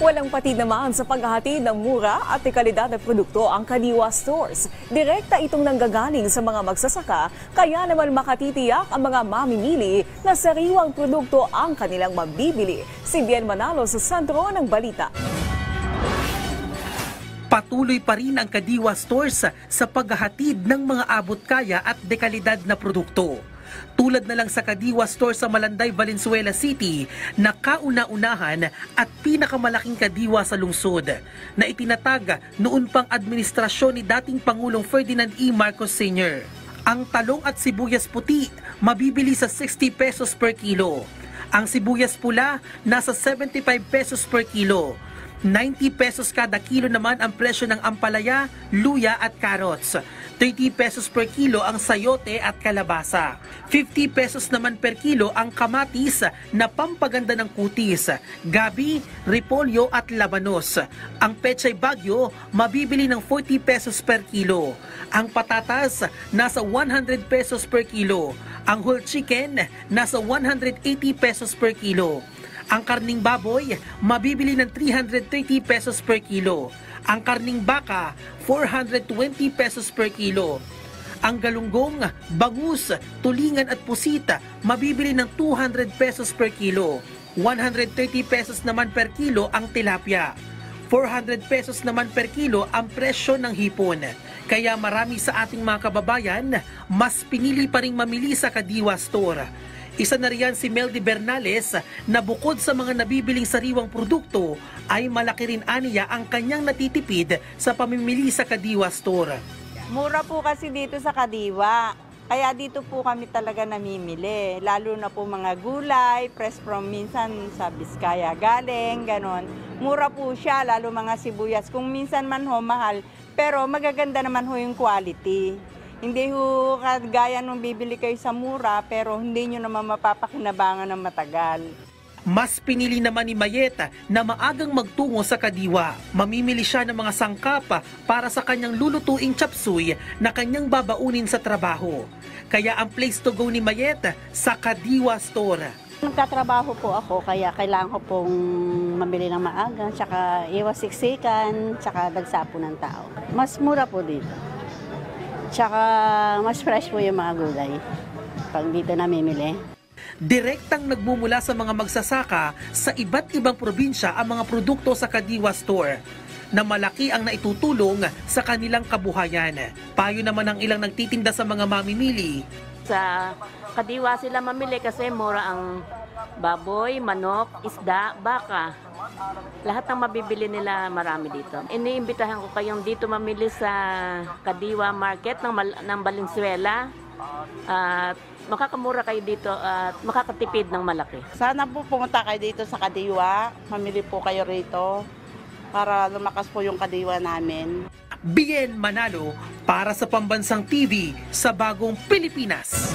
Walang patid naman sa paghahatid ng mura at kalidad na produkto ang Kadiwa Stores. Direkta itong nanggagaling sa mga magsasaka, kaya naman makatitiyak ang mga mamimili na sariwang produkto ang kanilang mabibili. Si Bien Manalo sa sentro ng balita. Patuloy pa rin ang Kadiwa Stores sa paghahatid ng mga abot-kaya at dekalidad na produkto. Tulad na lang sa Kadiwa Store sa Malanday, Valenzuela City na kauna-unahan at pinakamalaking kadiwa sa lungsod na itinatag noon pang administrasyon ni dating Pangulong Ferdinand E. Marcos Sr. Ang talong at sibuyas puti mabibili sa 60 pesos per kilo. Ang sibuyas pula nasa 75 pesos per kilo. 90 pesos kada kilo naman ang presyo ng ampalaya, luya at carrots. 30 pesos per kilo ang sayote at kalabasa. 50 pesos naman per kilo ang kamatis na pampaganda ng kutis, gabi, repolyo at labanos. Ang pechay bagyo mabibili ng 40 pesos per kilo. Ang patatas nasa 100 pesos per kilo. Ang whole chicken nasa 180 pesos per kilo. Ang karning baboy, mabibili ng 330 pesos per kilo. Ang karning baka, 420 pesos per kilo. Ang galunggong, bangus, tulingan at pusita, mabibili ng 200 pesos per kilo. 130 pesos naman per kilo ang tilapia. 400 pesos naman per kilo ang presyo ng hipon. Kaya marami sa ating mga kababayan, mas pinili pa ring mamili sa Kadiwa Store. Isa na riyan si Meldy Bernales na bukod sa mga nabibiling sariwang produkto ay malaki rin aniya ang kanyang natitipid sa pamimili sa Kadiwa Store. Mura po kasi dito sa Kadiwa, kaya dito po kami talaga namimili. Lalo na po mga gulay, fresh from minsan sa Biskaya galing, ganon. Mura po siya, lalo mga sibuyas. Kung minsan man ho mahal, pero magaganda naman ho yung quality. Hindi ho kagaya nung bibili kayo sa mura pero hindi nyo naman mapapakinabangan ng matagal. Mas pinili naman ni Mayeta na maagang magtungo sa Kadiwa. Mamimili siya ng mga sangkap para sa kanyang lulutuing chapsuy na kanyang babaunin sa trabaho. Kaya ang place to go ni Mayeta sa Kadiwa Store. Nagtatrabaho po ako kaya kailangan ko pong mamili ng maaga, tsaka iwas siksikan, tsaka dagsa po ng tao. Mas mura po dito. Tsaka mas fresh po yung mga gulay pag dito namimili. Direktang nagmumula sa mga magsasaka sa iba't ibang probinsya ang mga produkto sa Kadiwa Store na malaki ang naitutulong sa kanilang kabuhayan. Payo naman ang ilang nagtitinda sa mga mamimili. Sa Kadiwa sila mamili kasi mura ang baboy, manok, isda, baka. Lahat ng mabibili nila marami dito. Iniimbitahan ko kayong dito mamili sa Kadiwa Market ng Valenzuela. Makakamura kayo dito at makakatipid ng malaki. Sana po pumunta kayo dito sa Kadiwa. Mamili po kayo rito para lumakas po yung Kadiwa namin. Bien Manalo para sa Pambansang TV sa Bagong Pilipinas.